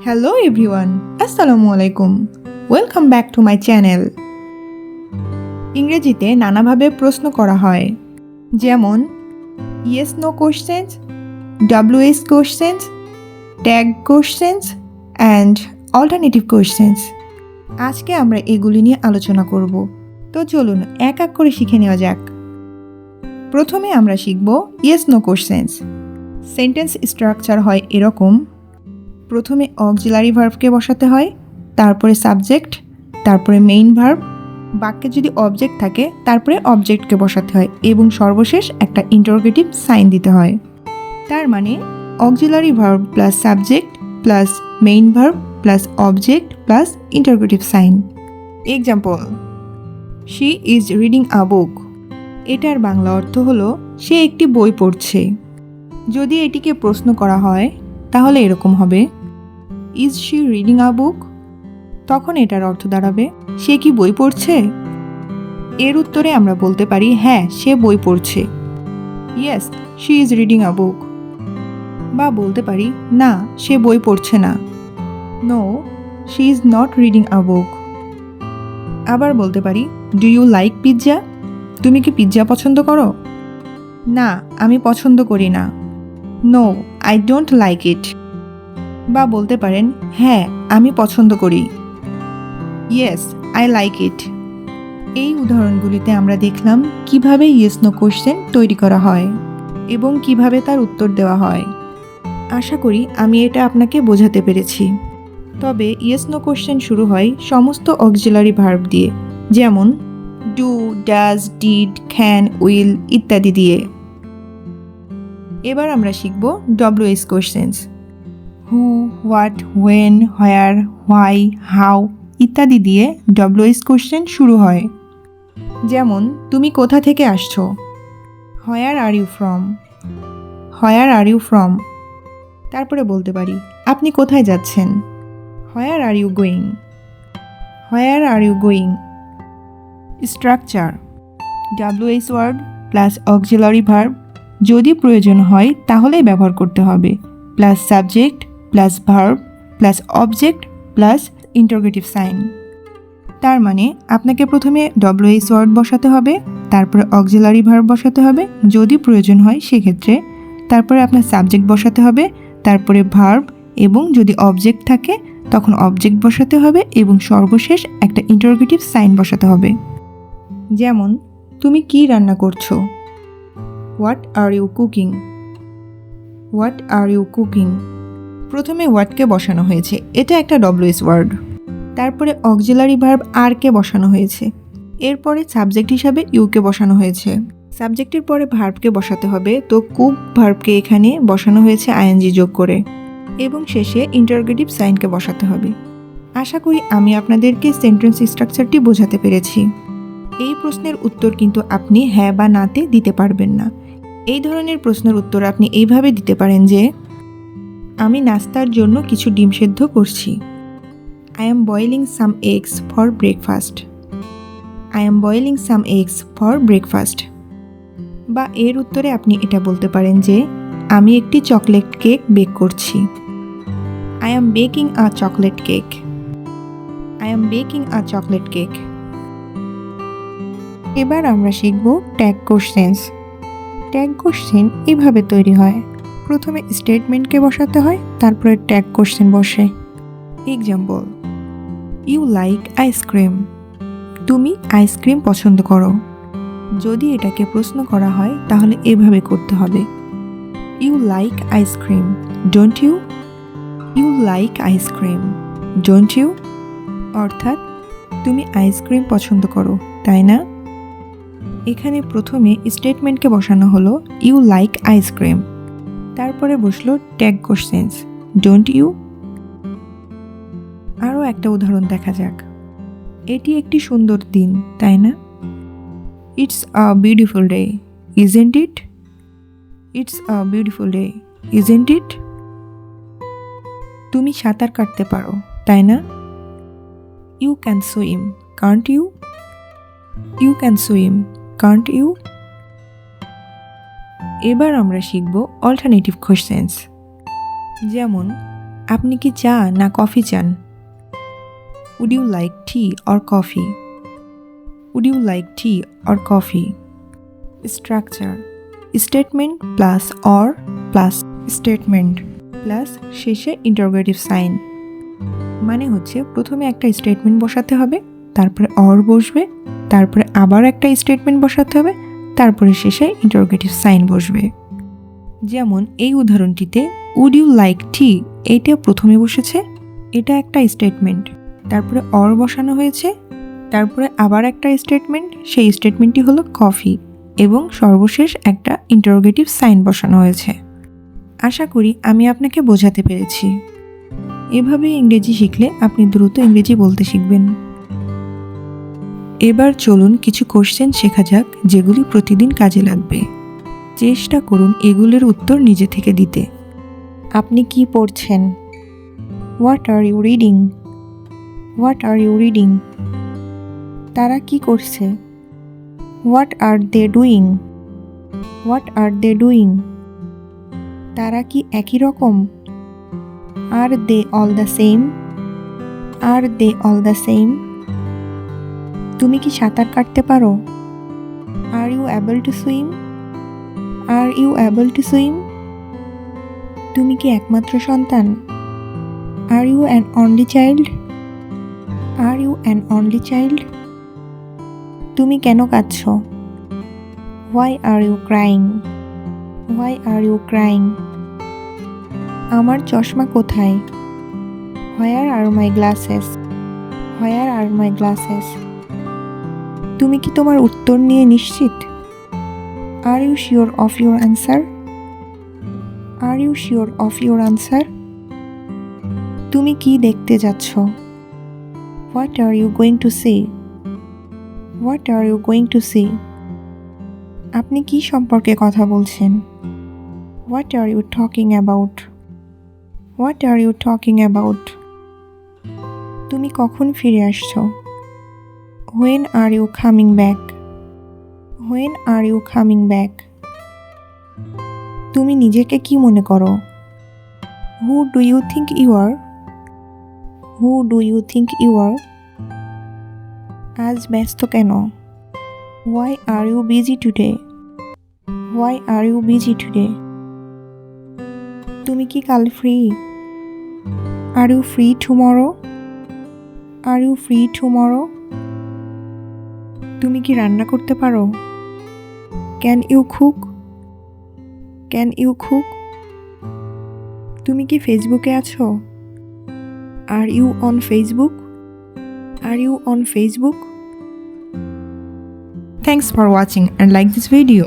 Hello everyone, Assalamu alaikum. Welcome back to my channel. ইংরেজিতে নানাভাবে প্রশ্ন করা হয়, যেমন yes no questions, WS questions, tag questions and alternative questions. আজকে আমরা এগুলি নিয়ে আলোচনা করব। তো চলুন এক এক করে শিখে নেওয়া যাক। প্রথমে আমরা শিখব yes no questions. Sentence structure হয় এরকম: প্রথমে অক্সিলারি ভার্বকে বসাতে হয়, তারপরে সাবজেক্ট, তারপরে মেইন ভার্ব, বাক্যে যদি অবজেক্ট থাকে তারপরে অবজেক্টকে বসাতে হয় এবং সর্বশেষ একটা ইন্টারোগেটিভ সাইন দিতে হয়। তার মানে auxiliary verb plus subject plus main verb plus object plus interrogative sign. Example: she is reading a book. এটার বাংলা অর্থ হলো সে একটি বই পড়ছে। যদি এটিকে প্রশ্ন করা হয় তাহলে এরকম হবে, ইজ শি রিডিং আ বুক? তখন এটার অর্থ দাঁড়াবে, সে কি বই পড়ছে? এর উত্তরে আমরা বলতে পারি, হ্যাঁ সে বই পড়ছে, yes she is reading a book. বা বলতে পারি, না সে বই পড়ছে না, no she is not reading a book. আবার বলতে পারি, ডু ইউ লাইক পিৎজা? তুমি কি পিৎজা পছন্দ করো? না আমি পছন্দ করি না, no I don't like it. বা বলতে পারেন, হ্যাঁ আমি পছন্দ করি, ইয়েস আই লাইক ইট। এই উদাহরণগুলিতে আমরা দেখলাম কিভাবে ইয়েস নো কোশ্চেন তৈরি করা হয় এবং কিভাবে তার উত্তর দেওয়া হয়। আশা করি আমি এটা আপনাকে বোঝাতে পেরেছি। তবে ইয়েস নো কোশ্চেন শুরু হয় সমস্ত অক্সিলারি ভার্ব দিয়ে, যেমন do, does, did, can, will ইত্যাদি দিয়ে। এবার আমরা শিখব WS questions. Who, what, when, where, why, how ইত্যাদি দিয়ে WS কোশ্চেন শুরু হয়। যেমন তুমি কোথা থেকে আসছো? Where are you from? Where are you from? তারপরে বলতে পারি, আপনি কোথায় যাচ্ছেন? Where are you going? Where are you going? Structure: WS word plus auxiliary verb, যদি প্রয়োজন হয় তাহলেই ব্যবহার করতে হবে, plus subject plus verb plus object plus interrogative sign. তার মানে আপনাকে প্রথমে WS ওয়ার্ড বসাতে হবে, তারপরে অক্সিলারি ভার্ব বসাতে হবে যদি প্রয়োজন হয় সেক্ষেত্রে, তারপরে আপনার সাবজেক্ট বসাতে হবে, তারপরে ভার্ব, এবং যদি অবজেক্ট থাকে তখন অবজেক্ট বসাতে হবে এবং সর্বশেষ একটা ইন্টারোগেটিভ সাইন বসাতে হবে। যেমন তুমি কি রান্না করছো? What are you cooking? What are you cooking? প্রথমে হোয়াটকে বসানো হয়েছে, এটা একটা WS ওয়ার্ড। তারপরে অক্সিলারি ভার্ব আরকে বসানো হয়েছে, এরপরে সাবজেক্ট হিসাবে ইউকে বসানো হয়েছে। সাবজেক্টের পরে ভার্বকে বসাতে হবে, তো কুক ভার্বকে এখানে বসানো হয়েছে ING যোগ করে, এবং শেষে ইন্টারোগেটিভ সাইনকে বসাতে হবে। আশা করি আমি আপনাদেরকে সেন্টেন্স স্ট্রাকচারটি বোঝাতে পেরেছি। এই প্রশ্নের উত্তর কিন্তু আপনি হ্যাঁ বা নাতে দিতে পারবেন না। এই ধরনের প্রশ্নের উত্তর আপনি এইভাবে দিতে পারেন যে, আমি নাস্তার জন্য কিছু ডিম সেদ্ধ করছি। I am boiling some eggs for breakfast. I am boiling some eggs for breakfast. বা এর উত্তরে আপনি এটা বলতে পারেন যে, আমি একটি চকলেট কেক বেক করছি। I am baking a chocolate cake. I am baking a chocolate cake. এবার আমরা শিখব ট্যাগ কোশ্চেন্স। ট্যাগ কোশ্চেন এভাবে তৈরি হয়: প্রথমে স্টেটমেন্টকে বসাতে হয়, তারপরে ট্যাগ কোশ্চেন বসে। Example: you like ice cream. তুমি আইসক্রিম পছন্দ করো। যদি এটাকে প্রশ্ন করা হয় তাহলে এভাবে করতে হবে, you like ice cream don't you? You like ice cream don't you? অর্থাৎ তুমি আইসক্রিম পছন্দ করো, তাই না? এখানে প্রথমে স্টেটমেন্টকে বসানো হলো ইউ লাইক আইসক্রিম, তারপরে বসলো ট্যাগ কোশ্চেন্স ডোন্ট ইউ। আরও একটা উদাহরণ দেখা যাক। এটি একটি সুন্দর দিন, তাই না? It's a beautiful day isn't it? It's a beautiful day isn't it? তুমি সাঁতার কাটতে পারো, তাই না? You can swim can't you? You can swim can't you? এবার আমরা শিখব অল্টারনেটিভ কোশ্চেন্স। যেমন আপনি কি চা না কফি চান? Would you like tea or coffee? Would you like tea or coffee? Structure: statement plus or plus statement plus শেষে ইন্টারোগেটিভ সাইন। মানে হচ্ছে প্রথমে একটা স্টেটমেন্ট বসাতে হবে, তারপরে অর বসবে, তারপরে আবার একটা স্টেটমেন্ট বসাতে হবে, তারপরে শেষে ইন্টারোগেটিভ সাইন বসবে। যেমন এই উদাহরণটিতে উড ইউ লাইক টি, এইটা প্রথমে বসেছে, এটা একটা স্টেটমেন্ট, তারপরে অর বসানো হয়েছে, তারপরে আবার একটা স্টেটমেন্ট, সেই স্টেটমেন্টটি হলো কফি, এবং সর্বশেষ একটা ইন্টারোগেটিভ সাইন বসানো হয়েছে। আশা করি আমি আপনাকে বোঝাতে পেরেছি। এভাবে ইংরেজি শিখলে আপনি দ্রুত ইংরেজি বলতে শিখবেন। এবার চলুন কিছু কোশ্চেন শেখা যাক, যেগুলি প্রতিদিন কাজে লাগবে। চেষ্টা করুন এগুলোর উত্তর নিজে থেকে দিতে। আপনি কি পড়ছেন? What are you reading? What are you reading? তারা কি করছে? What are they doing? What are they doing? তারা কি একই রকম? Are they all the same? Are they all the same? তুমি কি সাঁতার কাটতে পারো? Are you able to swim? Are you able to swim? তুমি কি একমাত্র সন্তান? Are you an only child? Are you an only child? তুমি কেন কাঁদছো? Why are you crying? Why are you crying? আমার চশমা কোথায়? Where are my glasses? Where are my glasses? তুমি কি তোমার উত্তর নিয়ে নিশ্চিত? Are you sure of your answer? Are you sure of your answer? তুমি কি দেখতে যাচ্ছ? What are you going to see? What are you going to see? আপনি কি সম্পর্কে কথা বলছেন? What are you talking about? What are you talking about? তুমি কখন ফিরে আসছো? When are you coming back? When are you coming back? তুমি নিজেকে কি মনে করো? Who do you think you are? Who do you think you are? আজ ব্যস্ত কেন? Why are you busy today? Why are you busy today? তুমি কি কাল free? Are you free tomorrow? Are you free tomorrow? তুমি কি রান্না করতে পারো? Can you cook? Can you cook? তুমি কি ফেসবুকে আছো? Are you on Facebook? Are you on Facebook? Thanks for watching and like this video.